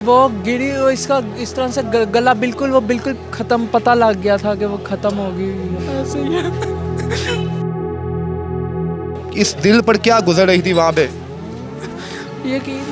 वो गिरी, वो इसका इस तरह से गला बिल्कुल वो बिल्कुल ख़त्म, पता लग गया था कि वो ख़त्म हो गई। ऐसे ही है। इस दिल पर क्या गुजर रही थी वहाँ पे? यकीन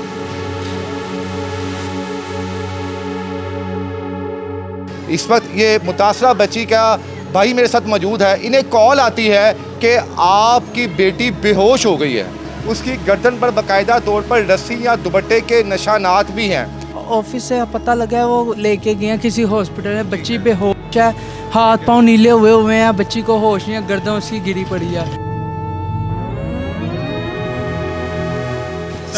इस वक्त ये मुतासरा बच्ची का भाई मेरे साथ मौजूद है। इन्हें कॉल आती है कि आपकी बेटी बेहोश हो गई है। उसकी गर्दन पर बाकायदा तौर पर रस्सी या दुपट्टे के निशानात भी हैं। ऑफिस से पता लगा है, वो लेके गए हैं किसी हॉस्पिटल में। बच्ची बेहोश है, हाथ पांव नीले हुए हैं, बच्ची को होश नहीं है, गर्दन उसकी गिरी पड़ी है।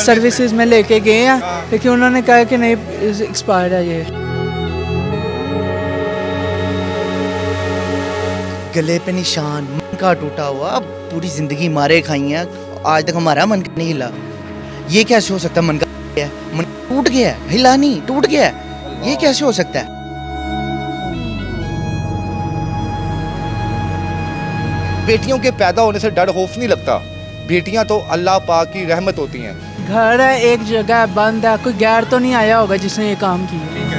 सर्विसेज में लेके गए हैं, लेकिन उन्होंने कहा कि नहीं, एक्सपायर्ड है ये। गले पे निशान, मन का टूटा हुआ। अब पूरी जिंदगी मारे खाई हैं, आज तक हमारा मन नहीं हिला। ये कैसे हो सकता है? मन का है, मन टूट गया है, हिला नहीं, टूट गया है। ये कैसे हो सकता है? बेटियों के पैदा होने से डर खौफ नहीं लगता। बेटियां तो अल्लाह पाक की रहमत होती हैं। घर है, एक जगह बंद है, कोई गैर तो नहीं आया होगा जिसने ये काम किया।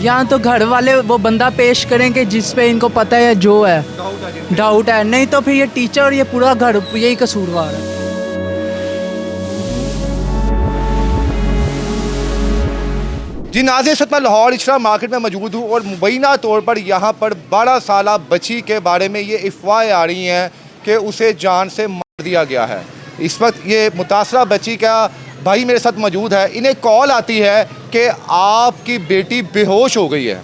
यहाँ तो घर वाले वो बंदा पेश करेंगे जिस पे इनको पता है जो है, डाउट है। नहीं तो फिर ये टीचर और ये पूरा घर यही कसूरवार है। जी नाज़रीन, इस वक्त मैं लाहौर इशरा मार्केट में मौजूद हूँ और मुबैना तौर पर यहाँ पर 12 साला बच्ची के बारे में ये अफवाहें आ रही हैं कि उसे जान से मार दिया गया है। इस वक्त ये मुतासरा बच्ची का भाई मेरे साथ मौजूद है। इन्हें कॉल आती है कि आपकी बेटी बेहोश हो गई है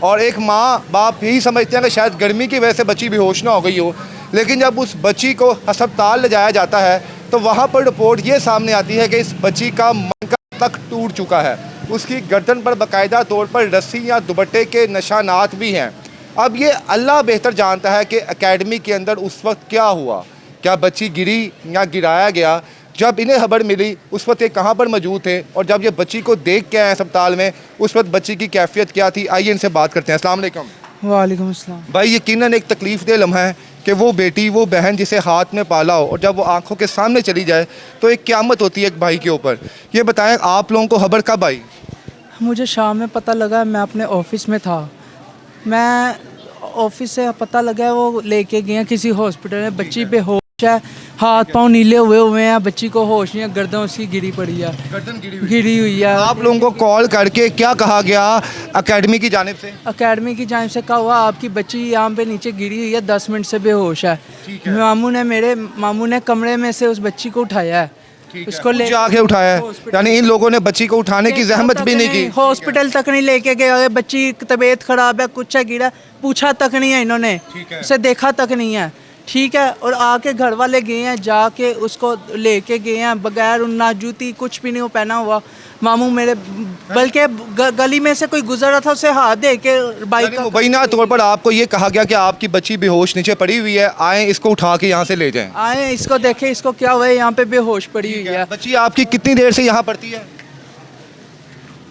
और एक माँ बाप यही समझते हैं कि शायद गर्मी की वजह से बच्ची बेहोश ना हो गई हो। लेकिन जब उस बच्ची को अस्पताल ले जाया जाता है तो वहाँ पर रिपोर्ट ये सामने आती है कि इस बच्ची का मन का तक टूट चुका है। उसकी गर्दन पर बाकायदा तौर पर रस्सी या दुपट्टे के निशानात भी हैं। अब ये अल्लाह बेहतर जानता है कि एकेडमी के अंदर उस वक्त क्या हुआ, क्या बच्ची गिरी या गिराया गया। जब इन्हें खबर मिली उस वक्त ये कहाँ पर मौजूद थे और जब ये बच्ची को देख के आए अस्पताल में उस वक्त बच्ची की कैफियत क्या थी, आइए इनसे बात करते हैं। अस्सलाम वालेकुम। वालेकुम अस्सलाम। भाई यकीनन एक तकलीफ दे लम्हा है कि वो बेटी, वो बहन जिसे हाथ में पाला हो और जब वो आंखों के सामने चली जाए तो एक क़यामत होती है एक भाई के ऊपर। ये बताएं, आप लोगों को खबर कब आई? मुझे शाम में पता लगा, मैं अपने ऑफिस में था। मैं ऑफिस से पता लगा वो लेके गए हैं किसी हॉस्पिटल में। बच्ची बेहोश है, हाथ पांव नीले हुए हैं, बच्ची को होश नहीं है, गर्दन उसकी गिरी पड़ी है, गर्दन गिरी हुई है। आप लोगों को कॉल करके क्या कहा गया एकेडमी की जानिब से? अकेडमी की जानिब से कहा हुआ आपकी बच्ची यहाँ पे नीचे गिरी हुई है, 10 मिनट से बेहोश है। मेरे मामू ने कमरे में से उस बच्ची को उठाया है, उसको ले आके उठाया है। यानी इन लोगों ने बच्ची को उठाने की जहमत भी नहीं की, हॉस्पिटल तक नहीं लेके गए। बच्ची की तबीयत खराब है, कुछ है, गिरा, पूछा तक नहीं है इन्होंने, उसे देखा तक नहीं है। ठीक है, और आके घर वाले गए हैं, जाके उसको लेके गए हैं बगैर ना जूती कुछ भी नहीं वो पहना हुआ। मामू मेरे बल्कि गली में से कोई गुजर रहा था, उसे हाथ दे के बाइक का। मुबैना तौर पर आपको ये कहा गया कि आपकी बच्ची बेहोश नीचे पड़ी हुई है, आए इसको उठा के यहाँ से ले जाएं। आए इसको देखे, इसको क्या हुआ है, यहाँ पे बेहोश पड़ी हुई है। बच्ची आपकी कितनी देर से यहाँ पढ़ती है?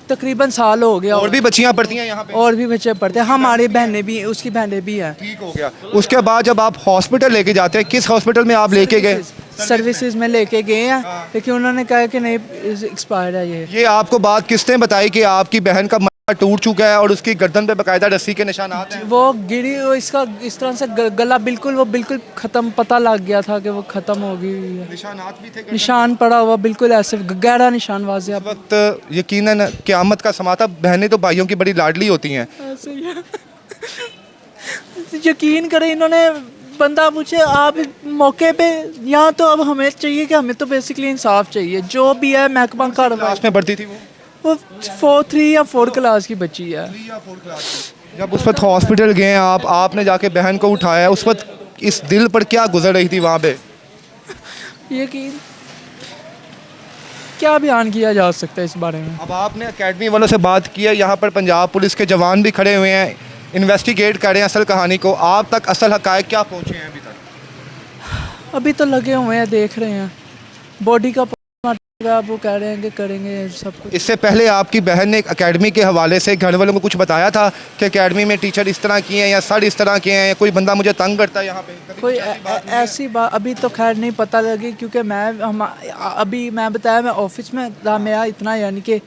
तकरीबन साल हो गया। और भी बच्चियाँ पढ़ती हैं यहाँ पे? और भी बच्चे पढ़ते हैं, हमारी बहनें भी, उसकी बहनें भी हैं। ठीक हो गया। उसके बाद जब आप हॉस्पिटल लेके जाते हैं, किस हॉस्पिटल में आप लेके गए? सर्विसेज में लेके गए हैं, लेकिन उन्होंने कहा कि नहीं, एक्सपायर्ड है ये। आपको बात किसने बताई कि आपकी बहन का मन टूट चुका है और उसकी गर्दन पे बाकायदा रस्सी के निशानात हैं? वो गिरी, वो इसका इस तरह से गला बिल्कुल वो बिल्कुल ख़त्म, पता लग गया था कि वो ख़त्म हो गई है। निशानात भी थे, निशान पड़ा हुआ बिल्कुल ऐसे गहरा निशान वाज़े। इस वक्त यकीनन क़यामत का समा था। बहनें तो भाइयों की बड़ी लाडली होती हैं। ऐसे ही है। यकीन करें, इन्होंने बंदा पूछे आप मौके पे, यहाँ तो अब हमें चाहिए कि हमें तो बेसिकली इंसाफ चाहिए। जो भी है महकमा क्लास कार्रवाई। में पढ़ती थी वो 3 या 4 क्लास की बच्ची है। जब उस वक्त हॉस्पिटल गए आपने जाके बहन को उठाया, उस वक्त इस दिल पर क्या गुजर रही थी वहाँ पे? यकीन क्या बयान किया जा सकता है इस बारे में। अब आपने एकेडमी वालों से बात की है, यहाँ पर पंजाब पुलिस के जवान भी खड़े हुए हैं, इन्वेस्टिगेट कर रहे हैं असल कहानी को। आप तक असल हक़ाइक़ क्या पहुँचे हैं अभी तक? अभी तो लगे हुए हैं, देख रहे हैं बॉडी का वो कह रहे हैं कि करेंगे सब कुछ। इससे पहले आपकी बहन ने एकेडमी के हवाले से घर वालों को कुछ बताया था कि एकेडमी में टीचर इस तरह किए हैं या सर इस तरह किए हैं या कोई बंदा मुझे तंग करता है यहाँ पे? कोई ऐसी बात अभी तो खैर नहीं पता लगी, क्योंकि अभी मैं बताया मैं ऑफिस में था। मेरा इतना यानी कि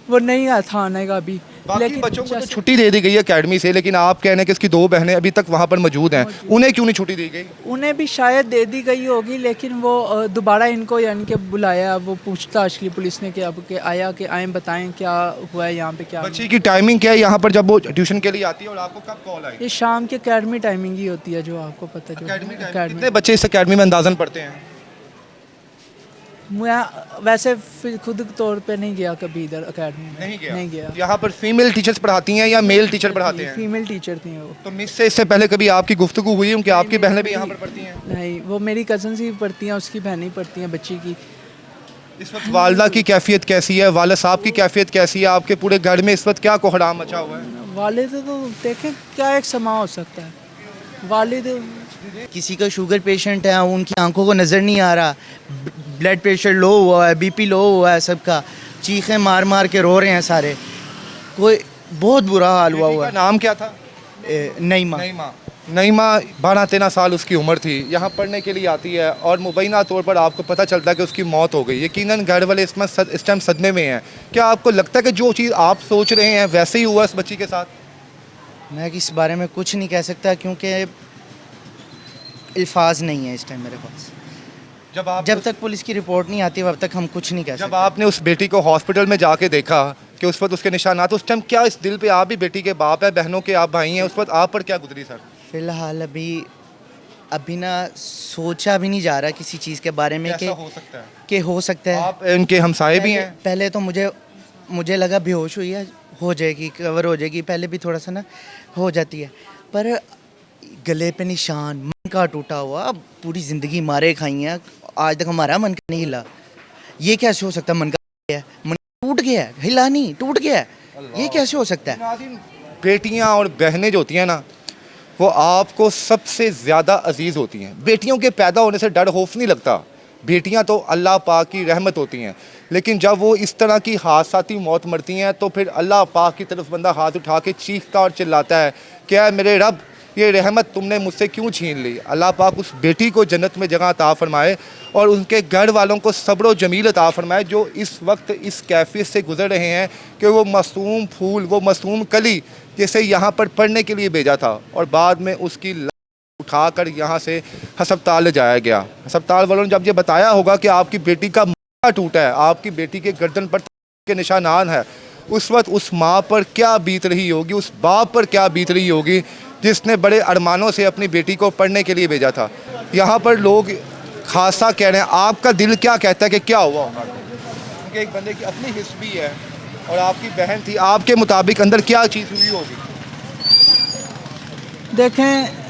वो नहीं था आने का अभी। बाकी बच्चों को तो छुट्टी दे दी गई है एकेडमी से, लेकिन आप कह रहे हैं कि उसकी 2 बहनें अभी तक वहाँ पर मौजूद हैं, उन्हें क्यों नहीं छुट्टी दी गई? उन्हें भी शायद दे दी गई होगी, लेकिन वो दोबारा इनको यानी कि बुलाया, वो पूछताछ की पुलिस ने कि अब के आया कि आए बताएं क्या हुआ है यहाँ पे क्या। बच्ची की टाइमिंग क्या है यहाँ पर जब वो ट्यूशन के लिए आती है, और आपको कब कॉल आई? ये शाम के एकेडमी टाइमिंग ही होती है जो आपको पता है। जो कितने बच्चे इस एकेडमी में अंदाजन पढ़ते हैं? मैं वैसे फिर खुद के तौर पे नहीं गया कभी इधर एकेडमी में। नहीं गया। यहाँ पर फीमेल टीचर्स पढ़ाती हैं या मेल टीचर पढ़ाते हैं? फीमेल टीचर थी वो। तो मिस से इससे पहले कभी आपकी गुफ्तगू हुई कि आपकी बहनें भी यहाँ पर पढ़ती हैं? नहीं, वो मेरी कज़न ही पढ़ती हैं, उसकी बहनें पढ़ती हैं बच्ची की। इस वक्त वालदा की कैफियत कैसी है, वालिद साहब की कैफियत कैसी है? आपके पूरे घर में इस वक्त क्या कोहराम मचा हुआ है? वालिद तो देखें क्या एक समा हो सकता है। वालिद किसी का शुगर पेशेंट है, उनकी आंखों को नज़र नहीं आ रहा, ब्लड प्रेशर लो हुआ है, बीपी लो हुआ है, सबका चीखें मार मार के रो रहे हैं सारे, कोई बहुत बुरा हाल हुआ हुआ बेटी का नाम क्या था? है। नईमा। नईमा 12-13 साल उसकी उम्र थी, यहाँ पढ़ने के लिए आती है और मुबैना तौर पर आपको पता चलता है कि उसकी मौत हो गई। यकीनन घर वाले इस टाइम सदमे में हैं। क्या आपको लगता है कि जो चीज़ आप सोच रहे हैं वैसे ही हुआ इस बच्ची के साथ? मैं इस बारे में कुछ नहीं कह सकता क्योंकि अल्फाज नहीं है इस टाइम मेरे पास। जब तक पुलिस की रिपोर्ट नहीं आती तब तक हम कुछ नहीं कह सकते। जब आपने उस बेटी को हॉस्पिटल में जाके देखा कि उस वक्त उसके निशानात, उस टाइम क्या इस दिल पे, आप भी बेटी के बाप है, बहनों के आप भाई हैं, उस वक्त आप पर क्या गुजरी सर? फ़िलहाल अभी ना सोचा भी नहीं जा रहा किसी चीज़ के बारे में कैसा हो सकता है? कि हो सकता है। आप उनके हमसाए भी हैं? पहले तो मुझे लगा बेहोश हुई है, हो जाएगी, कवर हो जाएगी, पहले भी थोड़ा सा ना हो जाती है, पर गले पे निशान, मन का टूटा हुआ, अब पूरी ज़िंदगी मारे खाई हैं, आज तक हमारा मन नहीं हिला। ये कैसे हो सकता है? मन का है, मन टूट गया है, हिला नहीं, टूट गया है, ये कैसे हो सकता है? नाज़रीन, बेटियां और बहनें जो होती हैं ना, वो आपको सबसे ज़्यादा अजीज़ होती हैं। बेटियों के पैदा होने से डर खौफ नहीं लगता, बेटियां तो अल्लाह पाक की रहमत होती हैं, लेकिन जब वो इस तरह की हादसाती मौत मरती हैं तो फिर अल्लाह पाक की तरफ बंदा हाथ उठा के चीखता और चिल्लाता है, क्या मेरे रब, ये रहमत तुमने मुझसे क्यों छीन ली? अल्लाह पाक उस बेटी को जन्नत में जगह अता फरमाए और उनके घर वालों को सब्र व जमील अता फरमाए, जो इस वक्त इस कैफियत से गुजर रहे हैं कि वो मासूम फूल, वो मासूम कली जिसे यहाँ पर पढ़ने के लिए भेजा था और बाद में उसकी उठाकर यहाँ से हस्पताल ले जाया गया। हस्पताल वालों ने जब ये बताया होगा कि आपकी बेटी का माथा टूटा है, आपकी बेटी के गर्दन पर के निशानान है, उस वक्त उस माँ पर क्या बीत रही होगी, उस बाप पर क्या बीत रही होगी जिसने बड़े अरमानों से अपनी बेटी को पढ़ने के लिए भेजा था। यहाँ पर लोग खासा कह रहे हैं, आपका दिल क्या कहता है कि क्या हुआ होगा? क्योंकि एक बंदे की अपनी हिस्ट्री है और आपकी बहन थी, आपके मुताबिक अंदर क्या चीज़ हुई होगी? देखें,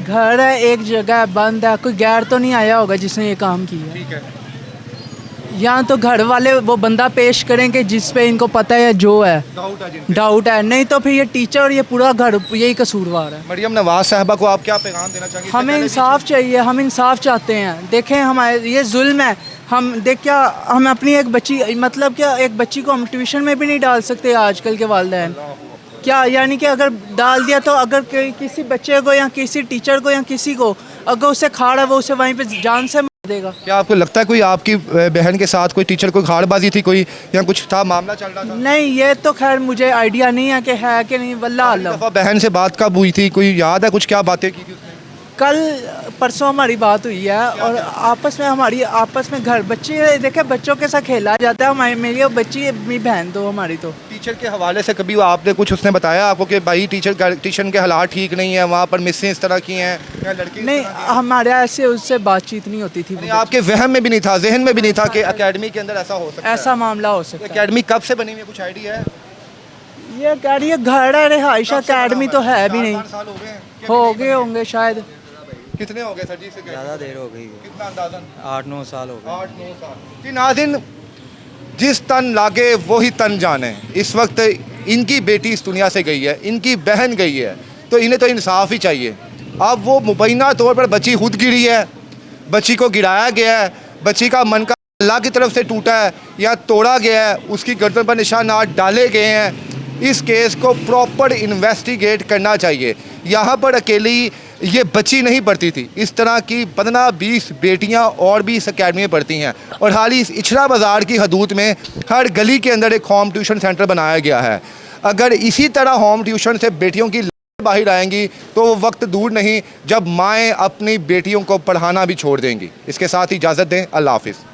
घर है, एक जगह बंद है, कोई गैर तो नहीं आया होगा जिसने ये काम किया। ठीक है, यहाँ तो घर वाले वो बंदा पेश करेंगे जिस पे इनको पता है जो है, डाउट है, नहीं तो फिर ये टीचर और ये पूरा घर यही कसूरवार है। मरियम नवाज साहबा को आप क्या पैगाम देना चाहेंगे? हमें इंसाफ चाहिए, हम इंसाफ चाहते हैं। देखें, हमारे ये जुल्म है। हम अपनी एक बच्ची, मतलब क्या एक बच्ची को हम ट्यूशन में भी नहीं डाल सकते आजकल के वालिदैन। क्या यानी कि अगर डाल दिया तो अगर किसी बच्चे को या किसी टीचर को या किसी को अगर उसे खाड़ा, वो उसे वहीं पे जान से मार देगा। क्या आपको लगता है कोई आपकी बहन के साथ कोई टीचर कोई खाड़बाजी थी, कोई या कुछ था, मामला चल रहा था? नहीं, ये तो खैर मुझे आइडिया नहीं है कि नहीं, वल्लाह अल्लाह। दफ़ा बहन से बात कब हुई थी, कोई याद है कुछ, क्या बातें की थी उसने? कल परसों हमारी बात हुई है और आपस में घर बच्चे, देखे बच्चों के साथ खेला जाता है। मेरी और बच्ची, मेरी बहन तो हमारी तो। टीचर के हवाले से कभी आपने कुछ उसने बताया आपको कि भाई टीचर के हालात ठीक नहीं है, वहाँ पर मिसें इस तरह की हैं या लड़की? नहीं, हमारे ऐसे उससे बातचीत नहीं होती थी। आपके वहम में भी नहीं था, जहन में भी नहीं था कि एकेडमी के अंदर ऐसा हो सकता है, ऐसा मामला हो सकता है। एकेडमी कब से बनी हुई है, कुछ आइडिया है? ये अकेडमी घर है, रिहाइश अकेडमी तो है भी नहीं। 4 साल हो गए हैं? हो गए होंगे शायद। कितने हो गए सर जी से? ज़्यादा देर हो गई है, कितना अंदाजन? 8-9 साल हो गए। 8-9 साल। जी नाज़रीन, जिस तन लागे वही तन जाने। इस वक्त इनकी बेटी इस दुनिया से गई है, इनकी बहन गई है, तो इन्हें तो इंसाफ ही चाहिए। अब वो मुबैना तौर पर बच्ची खुद गिरी है, बच्ची को गिराया गया है, बच्ची का मन का अल्लाह की तरफ से टूटा है या तोड़ा गया है, उसकी गर्दन पर निशानात डाले गए हैं, इस केस को प्रॉपर इन्वेस्टिगेट करना चाहिए। यहाँ पर अकेली ये बच्ची नहीं पढ़ती थी, इस तरह की 15-20 बेटियाँ और भी इस अकेडमी में पढ़ती हैं और हाल ही इस इचरा बाज़ार की हदूद में हर गली के अंदर एक होम ट्यूशन सेंटर बनाया गया है। अगर इसी तरह होम ट्यूशन से बेटियों की बाहर आएंगी तो वो वक्त दूर नहीं जब माएँ अपनी बेटियों को पढ़ाना भी छोड़ देंगी। इसके साथ ही इजाज़त दें, अल्लाह हाफिज़।